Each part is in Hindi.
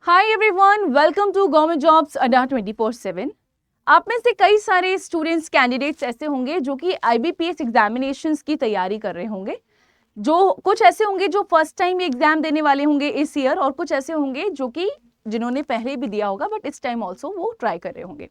Hi everyone, welcome to government jobs Adda 24/7। आप में से कई सारे स्टूडेंट्स कैंडिडेट्स ऐसे होंगे जो कि आईबीपीएस एग्जामिनेशंस की तैयारी कर रहे होंगे। जो कुछ ऐसे होंगे जो फर्स्ट टाइम एग्जाम देने वाले होंगे इस ईयर, और कुछ ऐसे होंगे जो कि जिन्होंने पहले भी दिया होगा बट इस टाइम ऑल्सो वो ट्राई कर रहे होंगे।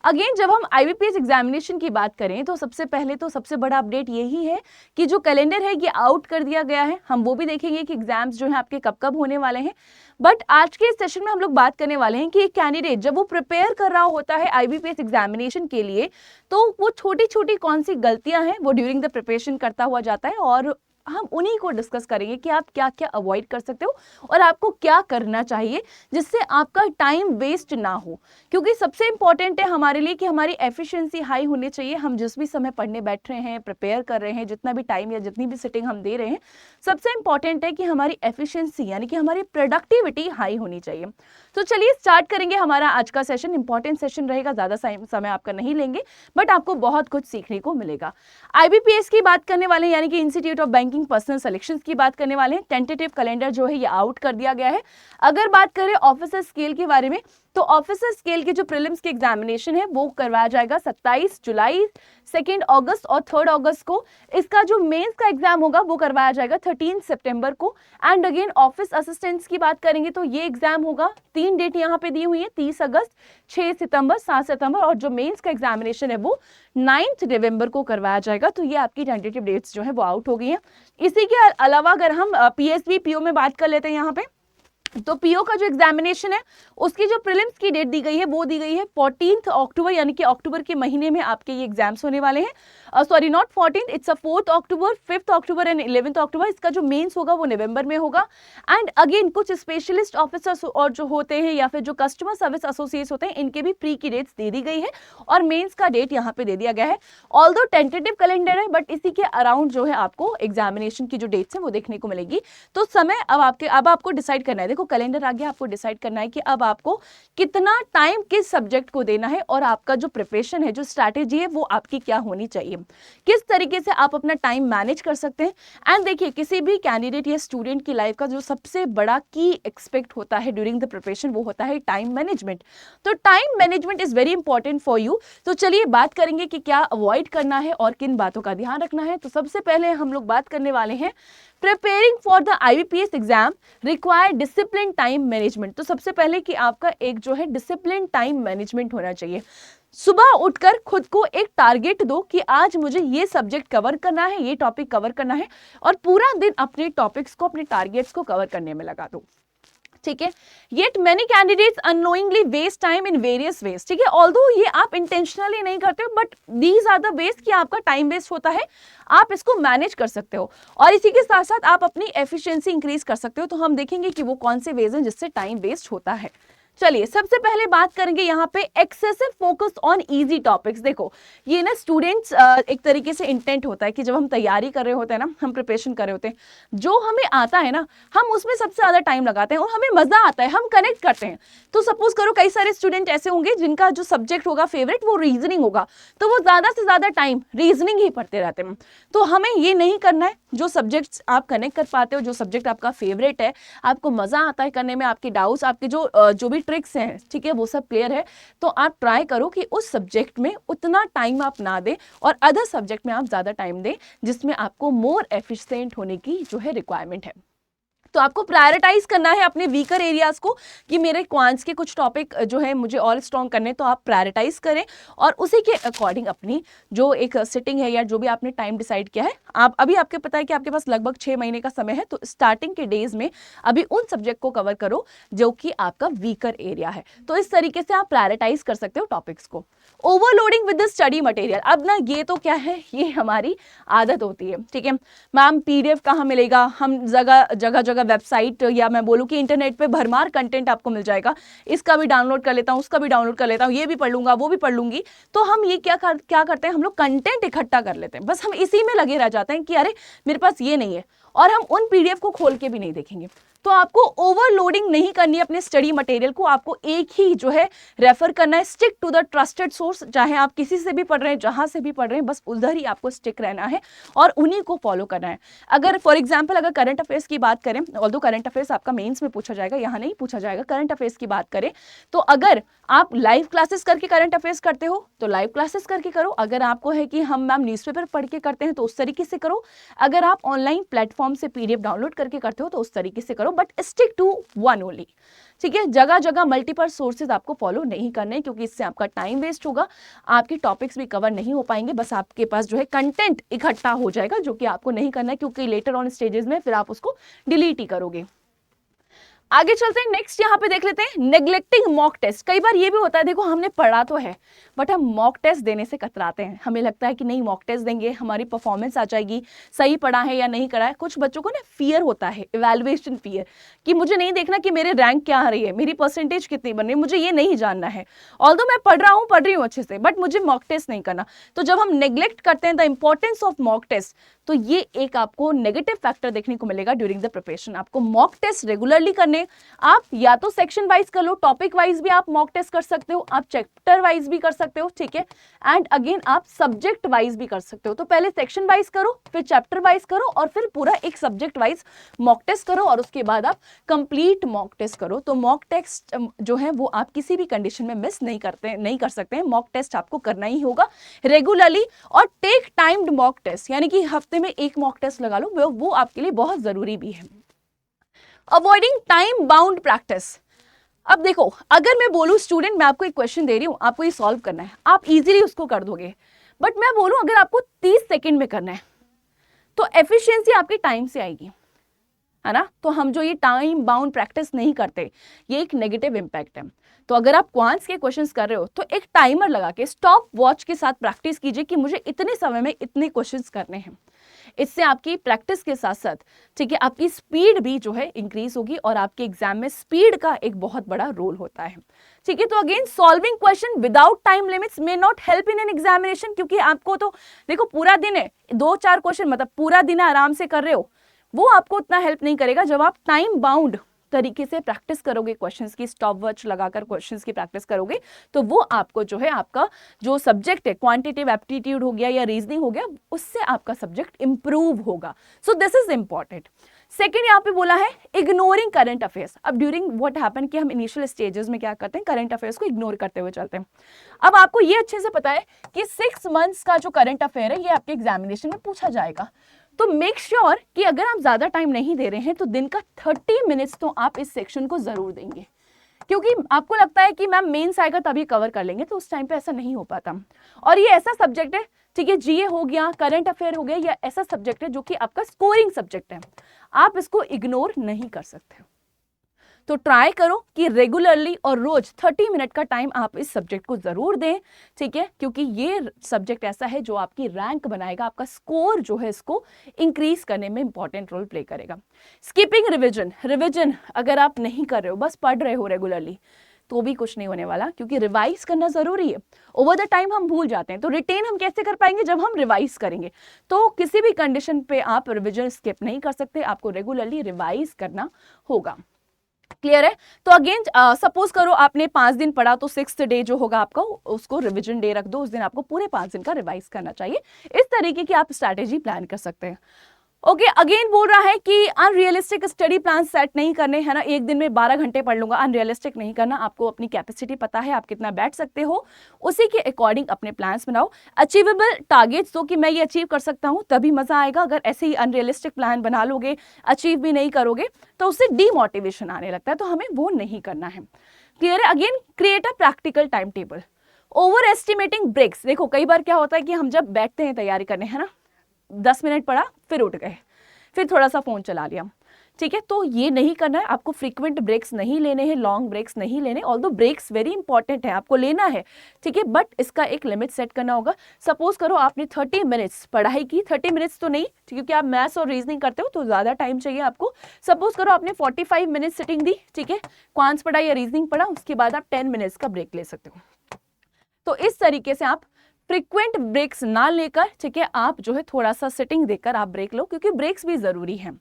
अगेन जब हम आईबीपीएस एग्जामिनेशन की बात करें तो सबसे पहले तो सबसे बड़ा अपडेट यही है कि जो कैलेंडर है ये आउट कर दिया गया है। हम वो भी देखेंगे कि एग्जाम्स जो है आपके कब कब होने वाले हैं। बट आज के सेशन में हम लोग बात करने वाले हैं कि एक कैंडिडेट जब वो प्रिपेयर कर रहा होता है आईबीपीएस एग्जामिनेशन के लिए, तो वो छोटी छोटी कौन सी गलतियां हैं वो ड्यूरिंग द प्रिपरेशन करता हुआ जाता है, और हम उन्हीं को डिस्कस करेंगे कि आप क्या क्या अवॉइड कर सकते हो और आपको क्या करना चाहिए जिससे आपका टाइम वेस्ट ना हो। क्योंकि सबसे इंपॉर्टेंट है हमारे लिए कि हमारी एफिशिएंसी हाई होनी चाहिए। हम जिस भी समय पढ़ने बैठ रहे हैं, प्रिपेयर कर रहे हैं, जितना भी टाइम या जितनी भी सिटिंग हम दे रहे हैं, सबसे इंपॉर्टेंट है कि हमारी एफिशिएंसी यानी कि हमारी प्रोडक्टिविटी हाई होनी चाहिए। तो चलिए स्टार्ट करेंगे हमारा आज का सेशन। इंपॉर्टेंट सेशन रहेगा, ज्यादा समय आपका नहीं लेंगे बट आपको बहुत कुछ सीखने को मिलेगा। आईबीपीएस की बात करने वाले हैं यानी कि institute of banking personal selections की बात करने वाले हैं। टेंटेटिव कैलेंडर जो है ये आउट कर दिया गया है। अगर बात करें ऑफिसर स्केल के बारे में, तो ऑफिसर स्केल के जो प्रीलिम्स की एग्जामिनेशन है वो करवाया जाएगा 27 जुलाई, 2 अगस्त और 3 अगस्त को। इसका जो मेंस का एग्जाम होगा वो करवाया जाएगा 13 सितंबर को। एंड अगेन ऑफिस असिस्टेंट्स की बात करेंगे तो ये एग्जाम होगा, 3 डेट यहाँ पे दी हुई है, 30 अगस्त, 6 सितंबर, 7 सितंबर, और जो मेंस का एग्जामिनेशन है वो 9 नवंबर को करवाया जाएगा। तो ये आपकी टेंटेटिव डेट्स जो है वो आउट हो गई हैं। इसी के अलावा अगर हम पीएसबी पीओ में बात कर लेते हैं यहाँ पे, तो पीओ का जो एग्जामिनेशन है उसकी जो प्रीलिम्स की डेट दी गई है वो दी गई है 14 अक्टूबर, यानी कि अक्टूबर के महीने में आपके ये एग्जाम्स होने वाले हैं। Sorry, not 14, it's 4 October, 5 October and 11 अक्टूबर। इसका जो मेंस होगा वो नवंबर में होगा। एंड अगेन कुछ स्पेशलिस्ट ऑफिसर्स और जो होते हैं या फिर जो कस्टमर सर्विस एसोसिएट्स होते हैं, इनके भी प्री की डेट्स दे दी गई है और मेंस का डेट यहाँ पे दे दिया गया है। ऑल्दो टेंटेटिव कैलेंडर है बट इसी के अराउंड जो है आपको एग्जामिनेशन की जो डेट्स है वो देखने को मिलेगी। तो समय अब आपको डिसाइड करना है। देखो कैलेंडर आ गया, आपको डिसाइड करना है कि अब आपको कितना टाइम किस सब्जेक्ट को देना है और आपका जो प्रिपरेशन है, जो स्ट्रैटेजी है वो आपकी क्या होनी चाहिए, किस तरीके से आप अपना टाइम मैनेज कर सकते हैं। एंड देखिए, किसी भी कैंडिडेट या स्टूडेंट की लाइफ का जो सबसे बड़ा की एक्सपेक्ट होता है ड्यूरिंग द प्रिपरेशन वो होता है टाइम मैनेजमेंट। तो time management is very important for you. तो चलिए बात करेंगे कि क्या अवॉइड करना है और किन बातों का ध्यान रखना है। तो सबसे पहले हम लोग बात करने वाले हैं preparing for the IBPS exam require discipline time management. तो सबसे पहले कि आपका एक जो है डिसिप्लिन टाइम मैनेजमेंट होना चाहिए। सुबह उठकर खुद को एक टारगेट दो कि आज मुझे ये सब्जेक्ट कवर करना है, ये टॉपिक कवर करना है, और पूरा दिन अपने टॉपिक्स को, अपने टारगेट्स को कवर करने में लगा दो। ठीक है। Yet many candidates unknowingly waste time in various ways. ठीक है, ऑल्दो ये आप इंटेंशनली नहीं करते हो but these are the ways कि आपका टाइम वेस्ट होता है, आप इसको मैनेज कर सकते हो और इसी के साथ साथ आप अपनी एफिशिएंसी इंक्रीज कर सकते हो। तो हम देखेंगे कि वो कौन से वेज हैं जिससे टाइम वेस्ट होता है। चलिए सबसे पहले बात करेंगे यहाँ पे excessive focus on easy topics. देखो ये ना स्टूडेंट्स एक तरीके से इंटेंट होता है कि जब हम तैयारी कर रहे होते हैं ना, हम प्रिपरेशन कर रहे होते हैं, जो हमें आता है ना हम उसमें सबसे ज्यादा टाइम लगाते हैं और हमें मजा आता है, हम कनेक्ट करते हैं। तो सपोज करो कई सारे स्टूडेंट ऐसे होंगे जिनका जो सब्जेक्ट होगा फेवरेट वो रीजनिंग होगा, तो वो ज्यादा से ज्यादा टाइम रीजनिंग ही पढ़ते रहते हैं। तो हमें ये नहीं करना है। जो सब्जेक्ट्स आप कनेक्ट कर पाते हो, जो सब्जेक्ट आपका फेवरेट है, आपको मजा आता है करने में, आपके डाउट्स, आपके जो भी ट्रिक्स हैं, ठीक है, वो सब क्लियर है, तो आप ट्राई करो कि उस सब्जेक्ट में उतना टाइम आप ना दें और अदर सब्जेक्ट में आप ज्यादा टाइम दें जिसमें आपको मोर एफिशिएंट होने की जो है रिक्वायरमेंट है। तो आपको प्रायोरिटाइज करना है अपने वीकर एरियाज को कि मेरे क्वांट्स के कुछ टॉपिक जो है मुझे और स्ट्रॉन्ग करने, तो आप प्रायोरिटाइज करें और उसी के अकॉर्डिंग अपनी जो एक सिटिंग है या जो भी आपने टाइम डिसाइड किया है, आप अभी आपके पता है कि आपके पास लगभग 6 महीने का समय है, तो स्टार्टिंग के डेज में अभी उन सब्जेक्ट को कवर करो जो कि आपका वीकर एरिया है। तो इस तरीके से आप प्रायोरिटाइज कर सकते हो टॉपिक्स को। Overloading with the study material. अब ना ये तो क्या है, ये हमारी आदत होती है। ठीक है मैम, पीडीएफ कहाँ मिलेगा, हम जगह वेबसाइट या मैं बोलूँ कि इंटरनेट पे भरमार कंटेंट आपको मिल जाएगा, इसका भी डाउनलोड कर लेता हूँ, उसका भी डाउनलोड कर लेता हूँ, ये भी पढ़ लूंगा, वो भी पढ़ लूंगी। तो हम ये क्या करते हैं, हम लोग कंटेंट इकट्ठा कर लेते हैं, बस हम इसी में लगे रह जाते हैं कि अरे मेरे पास ये नहीं है, और हम उन पीडीएफ को खोल के भी नहीं देखेंगे। तो आपको ओवरलोडिंग नहीं करनी है अपने स्टडी मटेरियल को, आपको एक ही जो है रेफर करना है, stick to the trusted source, चाहे आप किसी से भी पढ़ रहे हैं, जहां से भी पढ़ रहे हैं, बस उधर ही आपको स्टिक रहना है और उन्हीं को फॉलो करना है। अगर फॉर एग्जाम्पल अगर करंट अफेयर्स की बात करें, ऑल्दो करंट अफेयर्स आपका मेंस में पूछा जाएगा, यहाँ नहीं पूछा जाएगा, करंट अफेयर्स की बात करें तो अगर आप लाइव क्लासेस करके करंट अफेयर्स करते हो तो लाइव क्लासेस करके करो, अगर आपको है कि हम मैम न्यूज़पेपर पढ़ के करते हैं तो उस तरीके से करो, अगर आप ऑनलाइन प्लेटफॉर्म से पीडीएफ डाउनलोड करके करते हो तो उस तरीके से करो, but stick to one only, ठीक है। जगह जगह मल्टीपल सोर्सेज आपको फॉलो नहीं करने, क्योंकि इससे आपका टाइम वेस्ट होगा, आपके टॉपिक्स भी कवर नहीं हो पाएंगे, बस आपके पास जो है कंटेंट इकट्ठा हो जाएगा जो कि आपको नहीं करना है, क्योंकि लेटर ऑन स्टेजेस में फिर आप उसको डिलीट ही करोगे। आगे चलते हैं, नेक्स्ट यहाँ पे देख लेते हैं नेग्लेक्टिंग मॉक टेस्ट। कई बार ये भी होता है, देखो हमने पढ़ा तो है बट हम मॉक टेस्ट देने से कतराते हैं, हमें लगता है कि नहीं मॉक टेस्ट देंगे हमारी परफॉर्मेंस आ जाएगी, सही पढ़ा है या नहीं पढ़ा है। कुछ बच्चों को ना फियर होता है, इवैल्यूएशन फियर, कि मुझे नहीं देखना कि मेरे रैंक क्या आ रही है, मेरी परसेंटेज कितनी बन रही है, मुझे ये नहीं जानना है, ऑल्दो मैं पढ़ रही हूँ अच्छे से, बट मुझे मॉक टेस्ट नहीं करना। तो जब हम नेग्लेक्ट करते हैं the importance of mock test, तो ये एक आपको नेगेटिव फैक्टर देखने को मिलेगा ड्यूरिंग द प्रिपरेशन। आपको मॉक टेस्ट रेगुलरली करने, आप या तो सेक्शन वाइज कर लो, टॉपिक वाइज भी आप मॉक टेस्ट कर सकते हो, आप चैप्टर वाइज भी कर सकते हो, ठीक है, एंड अगेन आप सब्जेक्ट वाइज भी कर सकते हो। तो पहले सेक्शन वाइज करो, फिर चैप्टर वाइज करो, और फिर पूरा एक सब्जेक्ट वाइज मॉक टेस्ट करो, और उसके बाद आप कंप्लीट मॉक टेस्ट करो। तो मॉक टेस्ट जो है वो आप किसी भी कंडीशन में मिस नहीं कर सकते हैं, मॉक टेस्ट आपको करना ही होगा रेगुलरली। और टेक टाइम्ड मॉक टेस्ट, यानी कि हफ्ते में एक मॉक टेस्ट लगा लो, वो आपके लिए बहुत जरूरी भी है। Avoiding time bound practice. अब देखो, अगर मैं बोलूं स्टूडेंट मैं आपको एक क्वेश्चन दे रही हूं, आपको ये सॉल्व करना है, आप इजीली उसको कर दोगे, बट मैं बोलूं अगर आपको 30 सेकंड में करना है तो एफिशिएंसी आपकी टाइम से आएगी, है ना। तो हम जो ये टाइम बाउंड प्रैक्टिस नहीं करते, ये एक नेगेटिव इंपैक्ट है। तो अगर आप क्वांट्स के क्वेश्चंस कर रहे हो तो एक टाइमर लगा के स्टॉप वॉच के साथ प्रैक्टिस कीजिए कि मुझे इतने समय में इतने क्वेश्चंस करने हैं। इससे आपकी प्रैक्टिस के साथ साथ, ठीक है, आपकी स्पीड भी जो है इंक्रीज होगी, और आपके एग्जाम में स्पीड का एक बहुत बड़ा रोल होता है, ठीक है। तो again solving question without time limits may not help in an examination, क्योंकि आपको तो देखो पूरा दिन है, 2-4 क्वेश्चन मतलब पूरा दिन आराम से कर रहे हो, वो आपको उतना हेल्प नहीं करेगा। जब आप टाइम बाउंड तरीके से प्रैक्टिस करोगे, क्वेश्चंस की स्टॉप वॉच लगाकर क्वेश्चंस की प्रैक्टिस करोगे, तो वो आपको जो है आपका जो सब्जेक्ट है, क्वांटिटेटिव एप्टीट्यूड हो गया या रीजनिंग हो गया, उससे आपका सब्जेक्ट इंप्रूव होगा। So this is important. Second यहाँ पे बोला है इग्नोरिंग करंट अफेयर्स। अब ड्यूरिंग व्हाट हैपन कि हम इनिशियल स्टेजेस में क्या करते हैं, करंट अफेयर्स को इग्नोर करते हुए चलते हैं। अब आपको ये अच्छे से पता है कि 6 मंथ्स का जो करंट अफेयर है ये आपके एग्जामिनेशन में पूछा जाएगा, तो मेक श्योर कि अगर आप ज्यादा टाइम नहीं दे रहे हैं तो दिन का 30 मिनट्स तो आप इस सेक्शन को जरूर देंगे, क्योंकि आपको लगता है कि मैम मेंस आएगा तभी कवर कर लेंगे, तो उस टाइम पे ऐसा नहीं हो पाता। और ये ऐसा सब्जेक्ट है, ठीक है, जीए हो गया, करंट अफेयर हो गया, या ऐसा सब्जेक्ट है जो कि आपका स्कोरिंग सब्जेक्ट है, आप इसको इग्नोर नहीं कर सकते। तो ट्राई करो कि रेगुलरली और रोज 30 मिनट का टाइम आप इस सब्जेक्ट को जरूर दें, ठीक है, क्योंकि ये सब्जेक्ट ऐसा है जो आपकी रैंक बनाएगा, आपका स्कोर जो है इसको इंक्रीज करने में इंपॉर्टेंट रोल प्ले करेगा। स्किपिंग रिविजन अगर आप नहीं कर रहे हो, बस पढ़ रहे हो रेगुलरली, तो भी कुछ नहीं होने वाला, क्योंकि रिवाइज करना जरूरी है। ओवर द टाइम हम भूल जाते हैं, तो रिटेन हम कैसे कर पाएंगे, जब हम रिवाइज करेंगे। तो किसी भी कंडीशन पे आप रिविजन स्किप नहीं कर सकते, आपको रेगुलरली रिवाइज करना होगा। क्लियर है। तो अगेन सपोज करो आपने 5 दिन पढ़ा, तो 6th डे जो होगा आपका उसको रिवीजन डे रख दो, उस दिन आपको पूरे 5 दिन का रिवाइज करना चाहिए। इस तरीके की आप स्ट्रैटेजी प्लान कर सकते हैं। ओके, अगेन बोल रहा है कि अनरियलिस्टिक स्टडी प्लान सेट नहीं करने, है ना, एक दिन में 12 घंटे पढ़ लूंगा, अनरियलिस्टिक नहीं करना। आपको अपनी कैपेसिटी पता है, आप कितना बैठ सकते हो, उसी के अकॉर्डिंग अपने प्लान्स बनाओ। अचीवेबल टारगेट्स दो कि मैं ये अचीव कर सकता हूँ, तभी मजा आएगा। अगर ऐसे ही अनरियलिस्टिक प्लान बना लोगे, अचीव भी नहीं करोगे, तो उससे डीमोटिवेशन आने लगता है, तो हमें वो नहीं करना है। क्लियर है। Again create a practical time table. Over estimating breaks, देखो कई बार क्या होता है कि हम जब बैठते हैं तैयारी करने, है ना, 10 मिनट पढ़ा, फिर उठ गए, फिर थोड़ा सा फोन चला लिया, ठीक है, तो ये नहीं करना है। आपको फ्रीक्वेंट ब्रेक्स नहीं लेने हैं, लॉन्ग ब्रेक्स नहीं लेने, ऑल्दो ब्रेक्स वेरी इंपॉर्टेंट है, आपको लेना है, ठीक है, बट इसका एक लिमिट सेट करना होगा। सपोज करो आपने 30 मिनट्स पढ़ाई की, 30 मिनट्स तो नहीं, क्योंकि आप मैथ्स और रीजनिंग करते हो तो ज्यादा टाइम चाहिए आपको। सपोज करो आपने 45 मिनट्स सिटिंग दी, ठीक है, क्वांट्स पढ़ा या रीजनिंग पढ़ा, उसके बाद आप 10 मिनट्स का ब्रेक ले सकते हो। तो इस तरीके से आप फ्रीक्वेंट ब्रेक्स ना लेकर, ठीक है, आप जो है थोड़ा सा सिटिंग देकर आप ब्रेक लो, क्योंकि ब्रेक्स भी जरूरी है।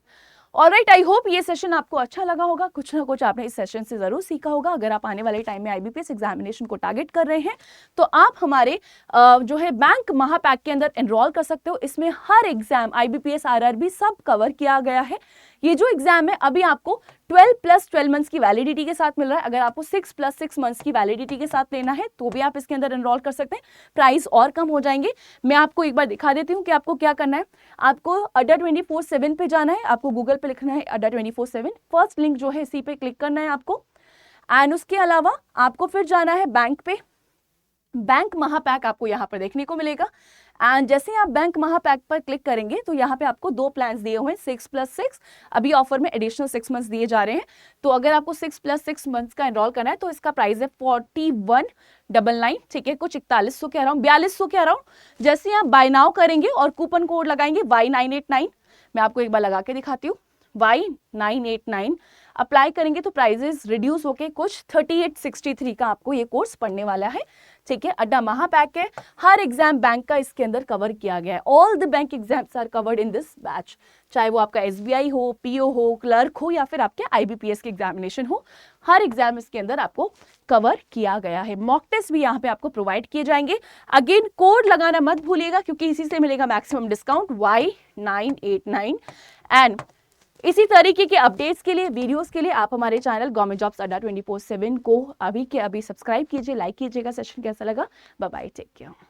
ऑलराइट, आई होप ये सेशन आपको अच्छा लगा होगा, कुछ ना कुछ आपने इस सेशन से जरूर सीखा होगा। अगर आप आने वाले टाइम में आईबीपीएस एग्जामिनेशन को टारगेट कर रहे हैं तो आप हमारे जो है बैंक महापैक के अंदर एनरोल कर सकते हो। इसमें हर एग्जाम आईबीपीएस आरआरबी सब कवर किया गया है। ये जो एग्जाम है अभी आपको 12+12 मंथ्स की वैलिडिटी के साथ मिल रहा है। अगर आपको 6+6 मंथ्स की वैलिडिटी के साथ लेना है तो भी आप इसके अंदर एनरोल कर सकते हैं, प्राइस और कम हो जाएंगे। मैं आपको एक बार दिखा देती हूँ कि आपको क्या करना है। आपको अड्डा 24/7 पे जाना है, आपको गूगल पे लिखना है अड्डा 24/7, फर्स्ट लिंक जो है इसी पे क्लिक करना है आपको। एंड उसके अलावा आपको फिर जाना है बैंक पे, बैंक महापैक आपको यहाँ पर देखने को मिलेगा। एंड जैसे आप बैंक महापैक पर क्लिक करेंगे तो यहाँ पे आपको 2 प्लान्स दिए हुए हैं, 6+6, अभी ऑफर में एडिशनल 6 मंथ्स दिए जा रहे हैं। तो अगर आपको 6+6 मंथ्स का एनरोल करना है तो इसका प्राइस है 4199, ठीक है, कुछ 4100 के अराउंड, 4200 के अराउंड। जैसे आप बाय नाउ करेंगे और कूपन कोड लगाएंगे Y989, मैं आपको एक बार लगा के दिखाती हूँ, Y989 अप्लाई करेंगे तो प्राइजेस रिड्यूस होके कुछ 3863 का आपको ये कोर्स पढ़ने वाला है, ठीक है। अड्डा महापैक है, हर एग्जाम बैंक का इसके अंदर कवर किया गया है। All the bank exams are covered in this batch, चाहे वो आपका SBI हो, PO हो, क्लर्क हो या फिर आपके IBPS के एग्जामिनेशन हो, हर एग्जाम इसके अंदर आपको कवर किया गया है। मॉक टेस्ट भी यहाँ पे आपको प्रोवाइड किए जाएंगे। अगेन कोड लगाना मत भूलिएगा क्योंकि इसी से मिलेगा मैक्सिमम डिस्काउंट Y989। एंड इसी तरीके के अपडेट्स के लिए, वीडियोस के लिए आप हमारे चैनल गवर्नमेंट जॉब्स अड्डा 24/7 को अभी के अभी सब्सक्राइब कीजिए, लाइक कीजिएगा। सेशन कैसा लगा? Bye bye, take care.